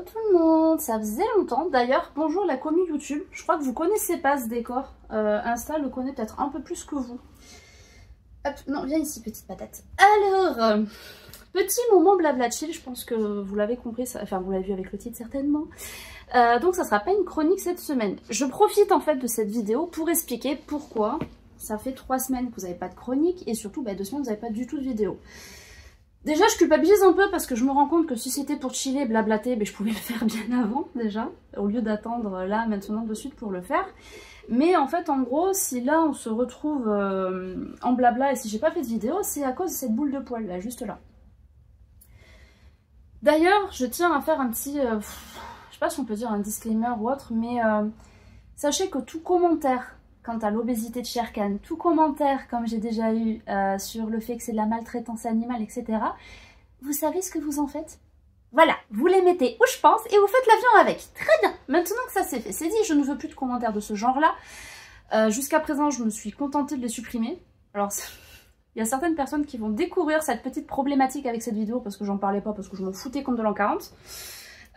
tout le monde, ça faisait longtemps. D'ailleurs, bonjour la commu YouTube. Je crois que vous connaissez pas ce décor. Insta le connaît peut-être un peu plus que vous. Hop, non, viens ici petite patate. Alors, petit moment blabla chill, je pense que vous l'avez compris, enfin vous l'avez vu avec le titre certainement. Donc ça sera pas une chronique cette semaine. Je profite en fait de cette vidéo pour expliquer pourquoi ça fait 3 semaines que vous n'avez pas de chronique et surtout 2 semaines vous n'avez pas du tout de vidéo. Déjà, je culpabilise un peu parce que je me rends compte que si c'était pour chiller, blablater, je pouvais le faire bien avant déjà, au lieu d'attendre là, maintenant, de suite pour le faire. Mais en fait, en gros, si là on se retrouve en blabla et si j'ai pas fait de vidéo, c'est à cause de cette boule de poil là, juste là. D'ailleurs, je tiens à faire un petit, je sais pas si on peut dire un disclaimer ou autre, mais sachez que tout commentaire quant à l'obésité de Sherkan, tout commentaire comme j'ai déjà eu sur le fait que c'est de la maltraitance animale, etc. Vous savez ce que vous en faites? Voilà, vous les mettez où je pense et vous faites l'avion avec. Très bien, maintenant que ça c'est fait, c'est dit, je ne veux plus de commentaires de ce genre-là. Jusqu'à présent, je me suis contentée de les supprimer. Alors, il y a certaines personnes qui vont découvrir cette petite problématique avec cette vidéo parce que j'en parlais pas, parce que je m'en foutais comme de l'an 40.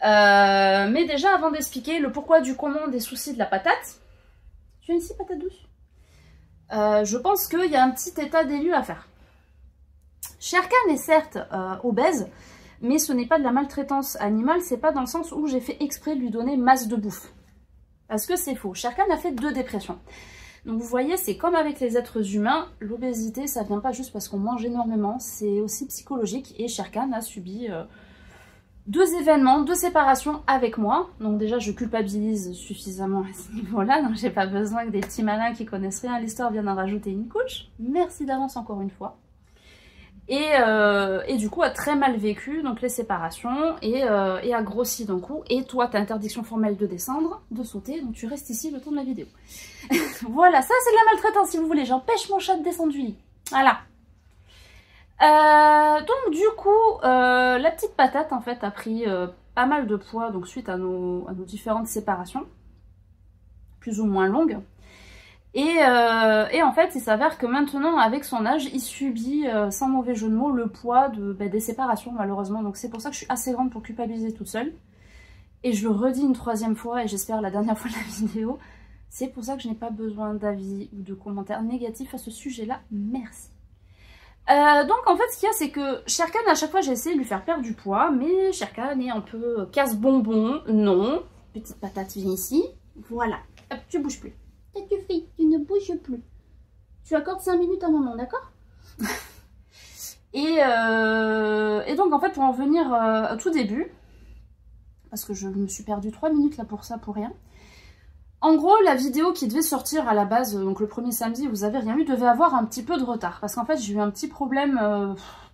Mais déjà, avant d'expliquer le pourquoi du comment des soucis de la patate, tu viens ici, patate douce. Je pense qu'il y a un petit état des lieux à faire. Sherkan est certes obèse, mais ce n'est pas de la maltraitance animale, c'est pas dans le sens où j'ai fait exprès de lui donner masse de bouffe. Parce que c'est faux. Sherkan a fait 2 dépressions. Donc vous voyez, c'est comme avec les êtres humains, l'obésité ça vient pas juste parce qu'on mange énormément, c'est aussi psychologique et Sherkan a subi 2 événements, 2 séparations avec moi. Donc déjà je culpabilise suffisamment à ce niveau-là, donc j'ai pas besoin que des petits malins qui connaissent rien à l'histoire viennent en rajouter une couche. Merci d'avance encore une fois. Et du coup a très mal vécu donc les séparations et a grossi d'un coup. Et toi t'as interdiction formelle de descendre, de sauter, donc tu restes ici le temps de la vidéo. Voilà, ça c'est de la maltraitance si vous voulez, j'empêche mon chat de descendre du lit. Voilà. Donc du coup, la petite patate en fait a pris pas mal de poids donc suite à nos différentes séparations, plus ou moins longues. Et en fait, il s'avère que maintenant, avec son âge, il subit, sans mauvais jeu de mots, le poids des séparations malheureusement. Donc c'est pour ça que je suis assez grande pour culpabiliser toute seule. Et je le redis une 3e fois, et j'espère la dernière fois de la vidéo, c'est pour ça que je n'ai pas besoin d'avis ou de commentaires négatifs à ce sujet-là. Merci. Donc en fait ce qu'il y a c'est que Sherkan à chaque fois j'ai essayé de lui faire perdre du poids, mais Sherkan est un peu casse-bonbon, non, petite patate viens ici, voilà, hop tu bouges plus, qu'est-ce que tu fais, tu ne bouges plus, tu accordes 5 minutes à maman, d'accord? Et donc en fait pour en venir au tout début, parce que je me suis perdu 3 minutes là pour ça, pour rien. En gros, la vidéo qui devait sortir à la base, donc le premier samedi, vous avez rien eu, devait avoir un petit peu de retard. Parce qu'en fait, j'ai eu un petit problème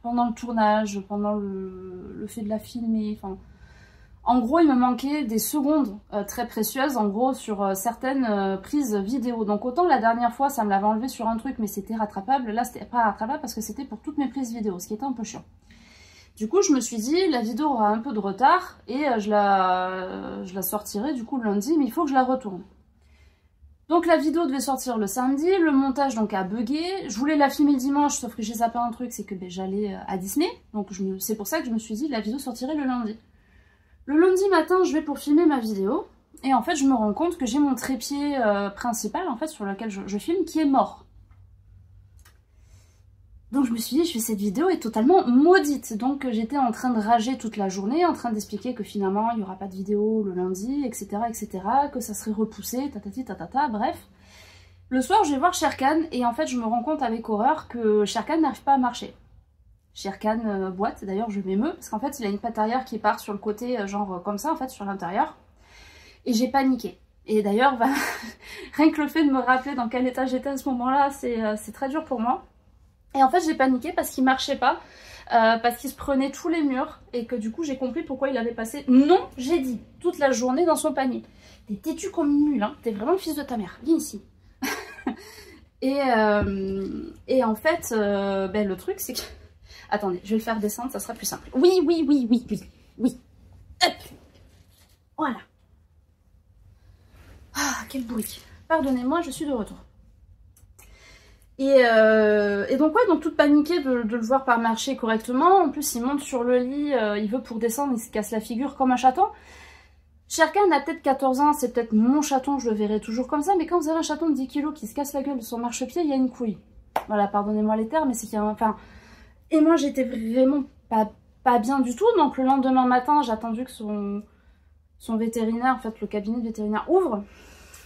pendant le tournage, pendant le fait de la filmer. Enfin, en gros, il me manquait des secondes très précieuses, en gros, sur certaines prises vidéo. Donc autant la dernière fois, ça me l'avait enlevé sur un truc, mais c'était rattrapable. Là, c'était pas rattrapable parce que c'était pour toutes mes prises vidéo, ce qui était un peu chiant. Du coup, je me suis dit, la vidéo aura un peu de retard et je la sortirai du coup le lundi, mais il faut que je la retourne. Donc la vidéo devait sortir le samedi, le montage donc a bugué, je voulais la filmer le dimanche, sauf que j'ai zappé un truc, c'est que j'allais à Disney, donc c'est pour ça que je me suis dit la vidéo sortirait le lundi. Le lundi matin, je vais pour filmer ma vidéo, et en fait je me rends compte que j'ai mon trépied principal, en fait, sur lequel je filme, qui est mort. Donc je me suis dit, cette vidéo est totalement maudite. Donc j'étais en train de rager toute la journée, en train d'expliquer que finalement il n'y aura pas de vidéo le lundi, etc., etc., que ça serait repoussé, tatati tatata, bref. Le soir je vais voir Sherkan et en fait je me rends compte avec horreur que Sherkan n'arrive pas à marcher. Sherkan boite, d'ailleurs je m'émeus, parce qu'en fait il a une patte arrière qui part sur le côté, genre comme ça en fait, sur l'intérieur. Et j'ai paniqué. Et d'ailleurs, rien que le fait de me rappeler dans quel état j'étais à ce moment-là, c'est très dur pour moi. Et en fait j'ai paniqué parce qu'il marchait pas, parce qu'il se prenait tous les murs et que du coup j'ai compris pourquoi il avait passé, non j'ai dit, toute la journée dans son panier. T'es têtu comme une mule, hein, t'es vraiment le fils de ta mère, viens ici. et en fait, le truc c'est que... Attendez, je vais le faire descendre, ça sera plus simple. Oui, oui, oui, oui, oui, oui. Hop. Voilà. Ah, quel bruit. Pardonnez-moi, je suis de retour. Et donc ouais, donc toute paniquée de le voir pas marcher correctement. En plus il monte sur le lit, il veut pour descendre, il se casse la figure comme un chaton. Sherkan a peut-être 14 ans, c'est peut-être mon chaton, je le verrai toujours comme ça, mais quand vous avez un chaton de 10 kilos qui se casse la gueule de son marchepied, il y a une couille. Voilà, pardonnez-moi les termes, mais c'est qu'il y a un... Enfin... Et moi, j'étais vraiment pas bien du tout, donc le lendemain matin, j'ai attendu que son vétérinaire, en fait, le cabinet de vétérinaire ouvre.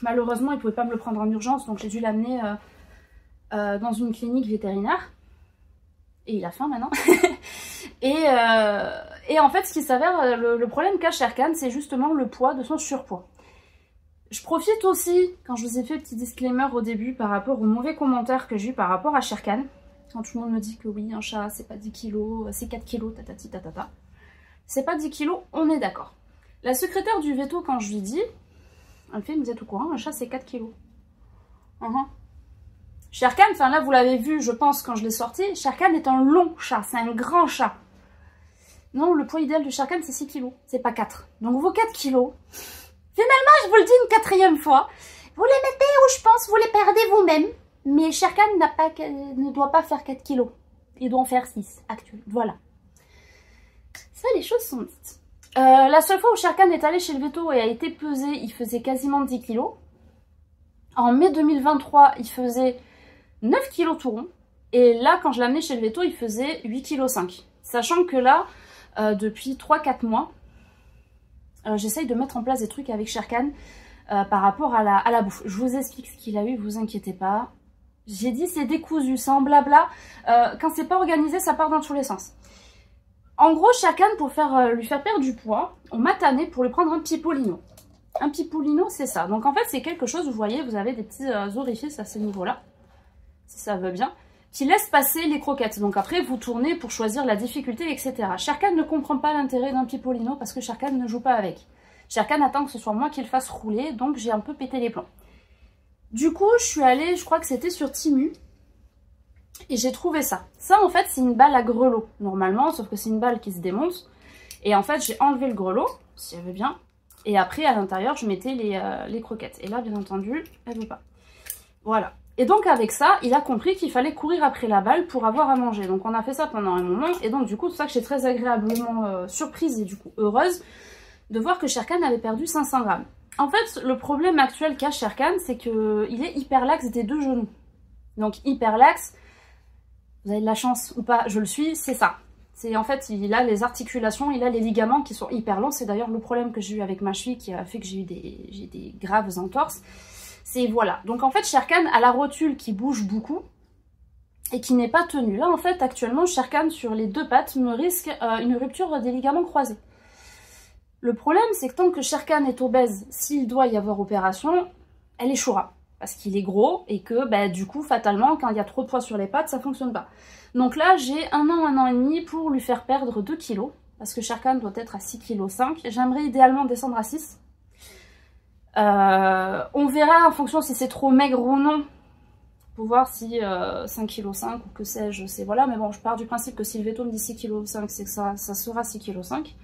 Malheureusement, il ne pouvait pas me le prendre en urgence, donc j'ai dû l'amener dans une clinique vétérinaire. Et il a faim maintenant. et en fait, ce qui s'avère, le problème qu'a Sherkan, c'est justement le poids de son surpoids. Je profite aussi, quand je vous ai fait le petit disclaimer au début par rapport aux mauvais commentaires que j'ai eu par rapport à Sherkan, quand tout le monde me dit que oui, un chat, c'est pas 10 kilos, c'est 4 kilos, tatati tatata. C'est pas 10 kilos, on est d'accord. La secrétaire du veto, quand je lui dis, elle me fait, vous êtes au courant, un chat, c'est 4 kilos. Sherkan, enfin là, vous l'avez vu, je pense, quand je l'ai sorti, Sherkan est un long chat, c'est un grand chat. Non, le poids idéal de Sherkan, c'est 6 kilos, c'est pas 4. Donc vos 4 kilos... Finalement, je vous le dis une 4e fois, vous les mettez où je pense, vous les perdez vous-même. Mais Sherkan ne doit pas faire 4 kilos. Il doit en faire 6 actuellement. Voilà. Ça, les choses sont dites. La seule fois où Sherkan est allé chez le veto et a été pesé, il faisait quasiment 10 kilos. En mai 2023, il faisait 9 kilos tout rond. Et là, quand je l'ai amené chez le veto, il faisait 8,5 kilos. Sachant que là, depuis 3-4 mois, j'essaye de mettre en place des trucs avec Sherkan par rapport à la bouffe. Je vous explique ce qu'il a eu, vous inquiétez pas. J'ai dit c'est décousu, c'est en blabla. Quand c'est pas organisé, ça part dans tous les sens. En gros, Sherkan, pour lui faire perdre du poids, on m'a tanné pour lui prendre un pipolino. Un pipolino, c'est ça. Donc en fait, c'est quelque chose, vous voyez, vous avez des petits orifices à ce niveau-là, si ça veut bien, qui laisse passer les croquettes. Donc après, vous tournez pour choisir la difficulté, etc. Sherkan ne comprend pas l'intérêt d'un pipolino parce que Sherkan ne joue pas avec. Sherkan attend que ce soit moi qui le fasse rouler, donc j'ai un peu pété les plombs. Du coup, je suis allée, je crois que c'était sur Temu, et j'ai trouvé ça. Ça, en fait, c'est une balle à grelot, normalement, sauf que c'est une balle qui se démonte. Et en fait, j'ai enlevé le grelot, si elle veut bien, et après, à l'intérieur, je mettais les croquettes. Et là, bien entendu, elle veut pas. Voilà. Et donc avec ça, il a compris qu'il fallait courir après la balle pour avoir à manger. Donc on a fait ça pendant un moment. Et donc du coup, c'est ça que j'étais très agréablement surprise et du coup heureuse de voir que Sherkan avait perdu 500 grammes. En fait, le problème actuel qu'a Sherkan, c'est qu'il est hyperlaxe des 2 genoux. Donc hyperlaxe, vous avez de la chance ou pas, je le suis, c'est ça. C'est en fait, il a les articulations, il a les ligaments qui sont hyper longs. C'est d'ailleurs le problème que j'ai eu avec ma cheville qui a fait que j'ai eu des graves entorses. C'est voilà. Donc en fait, Sherkan a la rotule qui bouge beaucoup et qui n'est pas tenue. Là, en fait, actuellement, Sherkan sur les 2 pattes me risque une rupture des ligaments croisés. Le problème, c'est que tant que Sherkan est obèse, s'il doit y avoir opération, elle échouera. Parce qu'il est gros et que, bah, du coup, fatalement, quand il y a trop de poids sur les pattes, ça fonctionne pas. Donc là, j'ai 1 an et demi pour lui faire perdre 2 kilos. Parce que Sherkan doit être à 6,5 kg. J'aimerais idéalement descendre à 6. On verra en fonction si c'est trop maigre ou non, pour voir si 5,5 kg ou que sais-je, c'est voilà, mais bon, je pars du principe que si le veto me dit 6,5 kg, c'est que ça sera 6,5 kg.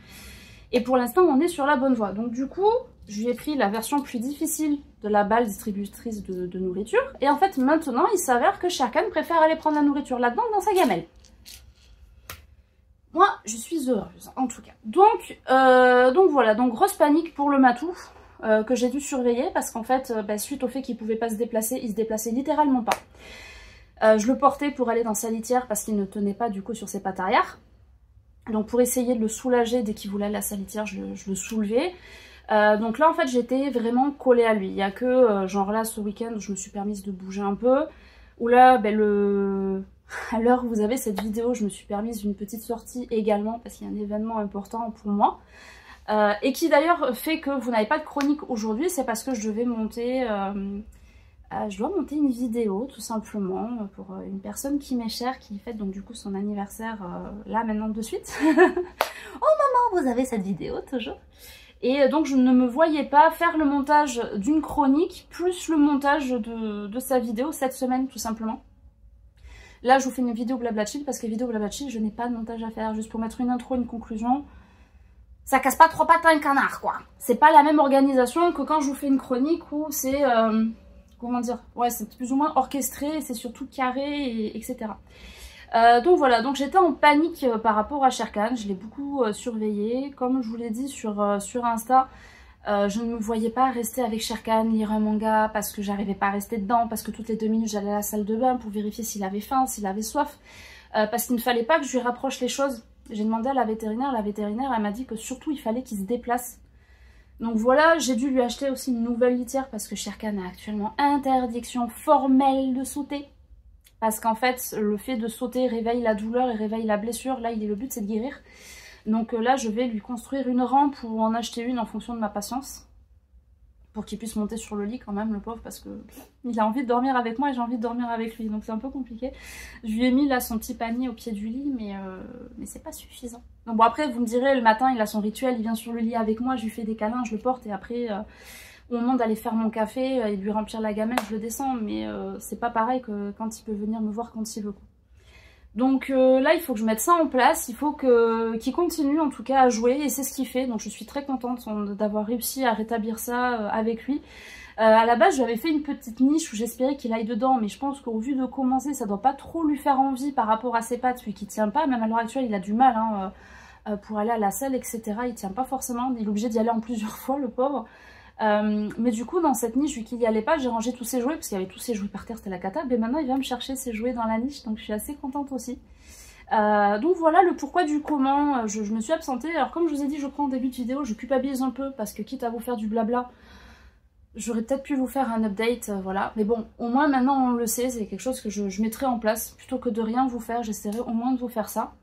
Et pour l'instant, on est sur la bonne voie. Donc du coup, je lui ai pris la version plus difficile de la balle distributrice de nourriture. Et en fait, maintenant, il s'avère que Sherkan préfère aller prendre la nourriture là-dedans dans sa gamelle. Moi, je suis heureuse, en tout cas. Donc voilà, donc grosse panique pour le matou. Que j'ai dû surveiller parce qu'en fait, suite au fait qu'il pouvait pas se déplacer, il se déplaçait littéralement pas. Je le portais pour aller dans sa litière parce qu'il ne tenait pas du coup sur ses pattes arrière. Donc pour essayer de le soulager dès qu'il voulait aller à sa litière, je le soulevais. Donc là en fait j'étais vraiment collée à lui. Il n'y a que genre là ce week-end où je me suis permise de bouger un peu. Où là à l'heure où vous avez cette vidéo, je me suis permise une petite sortie également parce qu'il y a un événement important pour moi. Et qui d'ailleurs fait que vous n'avez pas de chronique aujourd'hui, c'est parce que je devais monter, je dois monter une vidéo tout simplement pour une personne qui m'est chère, qui fête donc du coup son anniversaire là maintenant de suite. Au moment où vous avez cette vidéo toujours. Et donc je ne me voyais pas faire le montage d'une chronique plus le montage de sa vidéo cette semaine tout simplement. Là je vous fais une vidéo blabla chill parce que vidéo blabla chill je n'ai pas de montage à faire, juste pour mettre une intro, une conclusion. Ça casse pas 3 pattes à un canard, quoi. C'est pas la même organisation que quand je vous fais une chronique où c'est, comment dire, ouais, c'est plus ou moins orchestré, c'est surtout carré, etc. Donc voilà, donc j'étais en panique par rapport à Sherkan, je l'ai beaucoup surveillé. Comme je vous l'ai dit sur Insta, Je ne me voyais pas rester avec Sherkan, lire un manga, parce que j'arrivais pas à rester dedans, parce que toutes les 2 minutes j'allais à la salle de bain pour vérifier s'il avait faim, s'il avait soif, parce qu'il ne fallait pas que je lui rapproche les choses. J'ai demandé à la vétérinaire elle m'a dit que surtout il fallait qu'il se déplace. Donc voilà, j'ai dû lui acheter aussi une nouvelle litière parce que Sherkan a actuellement interdiction formelle de sauter. Parce qu'en fait, le fait de sauter réveille la douleur et réveille la blessure. Là, le but c'est de guérir. Donc là, je vais lui construire une rampe ou en acheter une en fonction de ma patience. Pour qu'il puisse monter sur le lit quand même, le pauvre, parce que il a envie de dormir avec moi et j'ai envie de dormir avec lui. Donc c'est un peu compliqué. Je lui ai mis là son petit panier au pied du lit, mais c'est pas suffisant. Donc bon, après, vous me direz, le matin, il a son rituel, il vient sur le lit avec moi, je lui fais des câlins, je le porte et après, au moment d'aller faire mon café et de lui remplir la gamelle, je le descends. Mais c'est pas pareil que quand il peut venir me voir quand il veut. Donc là, il faut que je mette ça en place, il faut qu'il continue en tout cas à jouer, et c'est ce qu'il fait, donc je suis très contente d'avoir réussi à rétablir ça avec lui. À la base, je lui avais fait une petite niche où j'espérais qu'il aille dedans, mais je pense qu'au vu de commencer, ça doit pas trop lui faire envie par rapport à ses pattes, lui qui tient pas, même à l'heure actuelle, il a du mal pour aller à la salle, etc. Il tient pas forcément, il est obligé d'y aller en plusieurs fois, le pauvre. Mais du coup dans cette niche, vu qu'il n'y allait pas, j'ai rangé tous ses jouets parce qu'il y avait tous ses jouets par terre, c'était la cata. Mais maintenant il vient me chercher ses jouets dans la niche, donc je suis assez contente aussi. Donc voilà le pourquoi du comment. Je me suis absentée. Alors comme je vous ai dit, je prends en début de vidéo, je culpabilise un peu parce que quitte à vous faire du blabla, j'aurais peut-être pu vous faire un update, voilà. Mais bon, au moins maintenant on le sait, c'est quelque chose que je mettrai en place. Plutôt que de rien vous faire, j'essaierai au moins de vous faire ça.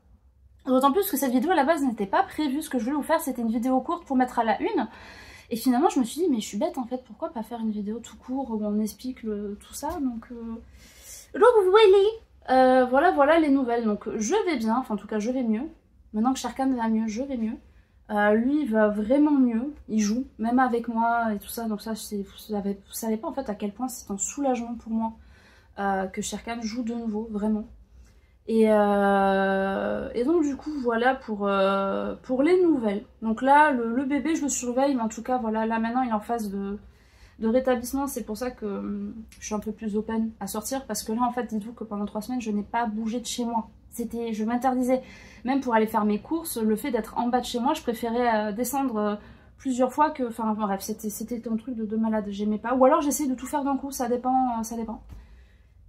D'autant plus que cette vidéo à la base n'était pas prévue. Ce que je voulais vous faire, c'était une vidéo courte pour mettre à la une. Et finalement, je me suis dit, mais je suis bête en fait, pourquoi pas faire une vidéo tout court où on explique tout ça. Donc voilà les nouvelles. Donc je vais bien, enfin en tout cas je vais mieux. Maintenant que Sherkan va mieux, je vais mieux. Lui, il va vraiment mieux, il joue, même avec moi et tout ça. Donc ça, vous savez pas en fait à quel point c'est un soulagement pour moi que Sherkan joue de nouveau, vraiment. Et donc du coup voilà pour les nouvelles. Donc là le bébé je le surveille, mais en tout cas voilà, là maintenant il est en phase de rétablissement. C'est pour ça que je suis un peu plus open à sortir, parce que là en fait dites-vous que pendant 3 semaines je n'ai pas bougé de chez moi. Je m'interdisais, même pour aller faire mes courses, le fait d'être en bas de chez moi, je préférais descendre plusieurs fois que, enfin bref, c'était un truc de malade, j'aimais pas. Ou alors j'essaie de tout faire d'un coup, ça dépend, ça dépend.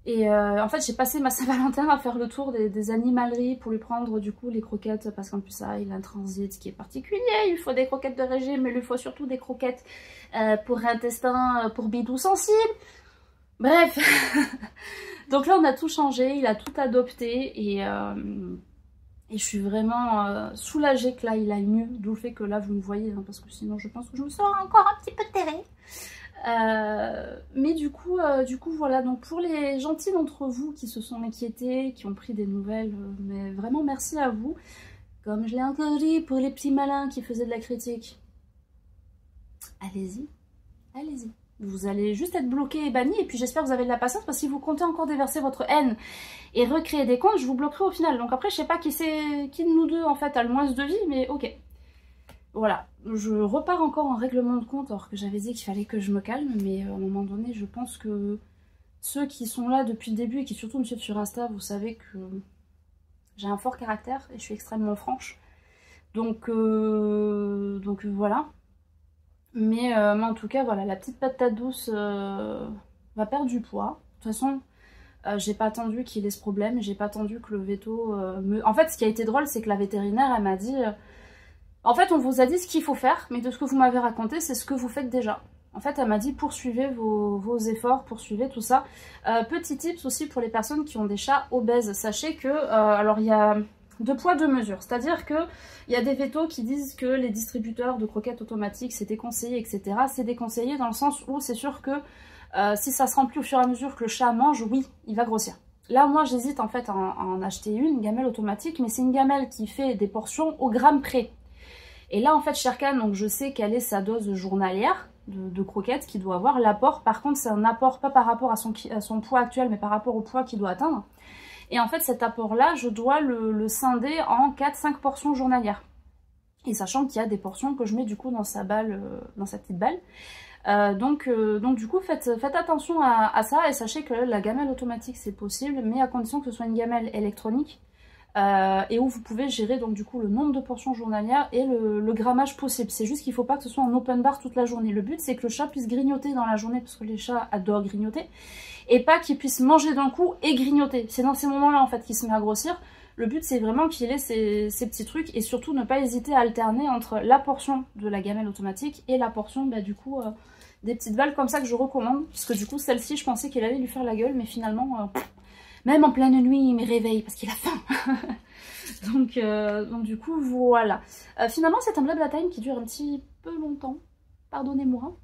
Et en fait j'ai passé ma Saint-Valentin à faire le tour des animaleries pour lui prendre du coup les croquettes, parce qu'en plus ça, il a un transit qui est particulier, il lui faut des croquettes de régime, mais il lui faut surtout des croquettes pour intestin, pour bidou sensible. Bref. Donc là on a tout changé, il a tout adopté et je suis vraiment soulagée que là il aille mieux, d'où le fait que là vous me voyez, hein, parce que sinon je pense que je me serais encore un petit peu terrée. Mais du coup voilà, donc pour les gentils d'entre vous qui se sont inquiétés, qui ont pris des nouvelles, mais vraiment merci à vous. Comme je l'ai encore dit, pour les petits malins qui faisaient de la critique, allez-y, allez-y. Vous allez juste être bloqué et banni, et puis j'espère que vous avez de la patience, parce que si vous comptez encore déverser votre haine et recréer des comptes, je vous bloquerai au final. Donc après je sais pas qui de nous deux en fait a le moins de vie, mais ok. Voilà, je repars encore en règlement de compte, alors que j'avais dit qu'il fallait que je me calme, mais à un moment donné, je pense que ceux qui sont là depuis le début et qui surtout me suivent sur Insta, vous savez que j'ai un fort caractère et je suis extrêmement franche. Donc voilà. Mais en tout cas, voilà, la petite patate douce va perdre du poids. De toute façon, j'ai pas attendu qu'il ait ce problème, j'ai pas attendu que le veto En fait, ce qui a été drôle, c'est que la vétérinaire, elle m'a dit... En fait, on vous a dit ce qu'il faut faire, mais de ce que vous m'avez raconté, c'est ce que vous faites déjà. En fait, elle m'a dit poursuivez vos efforts, poursuivez tout ça. Petit tips aussi pour les personnes qui ont des chats obèses. Sachez que, alors il y a 2 poids 2 mesures. C'est-à-dire que il y a des vétos qui disent que les distributeurs de croquettes automatiques c'est déconseillé, etc. C'est déconseillé dans le sens où c'est sûr que si ça se remplit au fur et à mesure que le chat mange, oui, il va grossir. Là, moi, j'hésite en fait à en acheter une gamelle automatique, mais c'est une gamelle qui fait des portions au gramme près. Et là, en fait, Sherkan, donc je sais quelle est sa dose journalière de croquettes qu'il doit avoir. L'apport, par contre, c'est un apport pas par rapport à son poids actuel, mais par rapport au poids qu'il doit atteindre. Et en fait, cet apport-là, je dois le scinder en 4-5 portions journalières. Et sachant qu'il y a des portions que je mets du coup dans sa balle, dans sa petite balle. Donc du coup, faites attention à ça et sachez que la gamelle automatique, c'est possible, mais à condition que ce soit une gamelle électronique. et où vous pouvez gérer donc du coup le nombre de portions journalières et le grammage possible. C'est juste qu'il ne faut pas que ce soit en open bar toute la journée. Le but c'est que le chat puisse grignoter dans la journée, parce que les chats adorent grignoter, et pas qu'il puisse manger d'un coup et grignoter. C'est dans ces moments-là en fait qu'il se met à grossir. Le but c'est vraiment qu'il ait ces petits trucs, et surtout ne pas hésiter à alterner entre la portion de la gamelle automatique et la portion du coup des petites balles comme ça que je recommande, parce que du coup celle-ci je pensais qu'elle allait lui faire la gueule, mais finalement même en pleine nuit il me réveille parce qu'il a faim. donc du coup voilà. Finalement c'est un blabla time qui dure un petit peu longtemps, pardonnez-moi.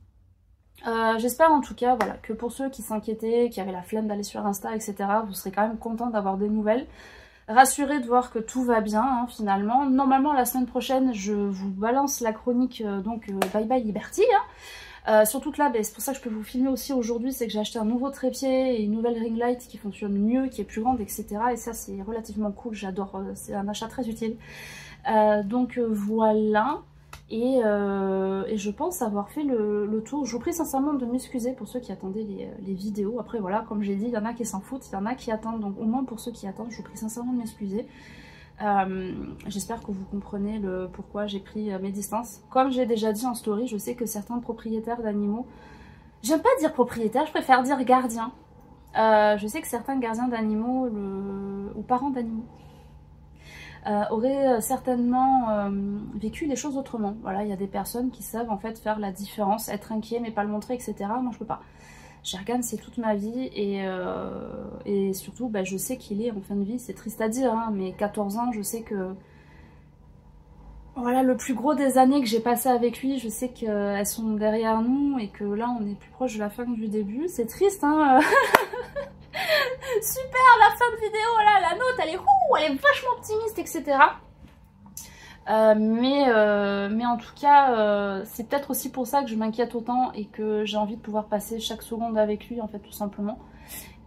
J'espère en tout cas voilà, que pour ceux qui s'inquiétaient, qui avaient la flemme d'aller sur Insta, etc., vous serez quand même contents d'avoir des nouvelles. Rassurés de voir que tout va bien hein, finalement. Normalement la semaine prochaine je vous balance la chronique Bye Bye Liberty. Surtout que là, c'est pour ça que je peux vous filmer aussi aujourd'hui, c'est que j'ai acheté un nouveau trépied et une nouvelle ring light qui fonctionne mieux, qui est plus grande, etc. Et ça c'est relativement cool, j'adore, c'est un achat très utile. Voilà. Et je pense avoir fait le tour. Je vous prie sincèrement de m'excuser pour ceux qui attendaient les vidéos. Après voilà, comme j'ai dit, il y en a qui s'en foutent, il y en a qui attendent. Donc au moins pour ceux qui attendent, je vous prie sincèrement de m'excuser. J'espère que vous comprenez le pourquoi j'ai pris mes distances. Comme j'ai déjà dit en story, je sais que certains propriétaires d'animaux, j'aime pas dire propriétaire, je préfère dire gardien. Je sais que certains gardiens d'animaux ou parents d'animaux auraient certainement vécu les choses autrement. Voilà, il y a des personnes qui savent en fait faire la différence, être inquiet mais pas le montrer, etc. Moi je peux pas. Sherkan c'est toute ma vie et surtout je sais qu'il est en fin de vie, c'est triste à dire hein, mais 14 ans, je sais que voilà le plus gros des années que j'ai passé avec lui, je sais qu'elles sont derrière nous et que là on est plus proche de la fin que du début. C'est triste hein. Super la fin de vidéo là, la note elle est vachement optimiste, etc. Mais en tout cas, c'est peut-être aussi pour ça que je m'inquiète autant et que j'ai envie de pouvoir passer chaque seconde avec lui, en fait, tout simplement.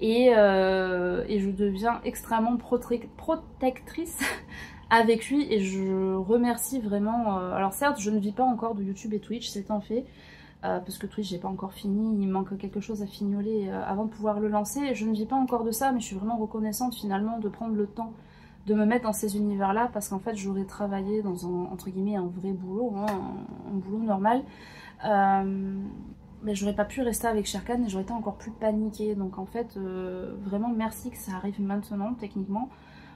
Et je deviens extrêmement protectrice avec lui et je remercie vraiment... alors certes, je ne vis pas encore de YouTube et Twitch, c'est un fait, parce que Twitch, j'ai pas encore fini, il manque quelque chose à fignoler avant de pouvoir le lancer. Je ne vis pas encore de ça, mais je suis vraiment reconnaissante finalement de prendre le temps de me mettre dans ces univers-là, parce qu'en fait j'aurais travaillé dans un, entre guillemets, un vrai boulot, hein, un boulot normal, mais j'aurais pas pu rester avec Sherkan et j'aurais été encore plus paniquée. Donc en fait, vraiment merci que ça arrive maintenant, techniquement,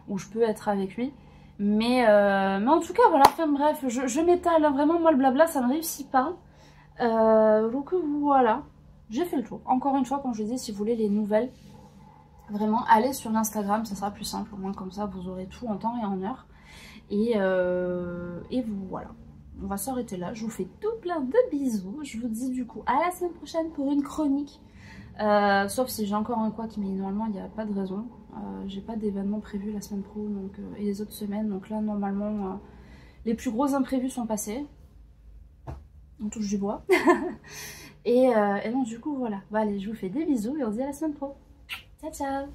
où je peux être avec lui. Mais en tout cas, voilà, enfin bref, je m'étale, hein, vraiment, moi le blabla, ça ne réussit pas. Donc voilà, j'ai fait le tour. Encore une fois, comme je dis, si vous voulez les nouvelles, vraiment, allez sur l'Instagram, ça sera plus simple, au moins comme ça vous aurez tout en temps et en heure. Et voilà, on va s'arrêter là. Je vous fais tout plein de bisous. Je vous dis du coup à la semaine prochaine pour une chronique. Sauf si j'ai encore un couac, mais normalement il n'y a pas de raison. J'ai pas d'événement prévu la semaine pro et les autres semaines. Donc là, normalement, les plus gros imprévus sont passés. On touche du bois. et donc du coup, voilà. Bah, allez, je vous fais des bisous et on se dit à la semaine pro. Ciao, ciao!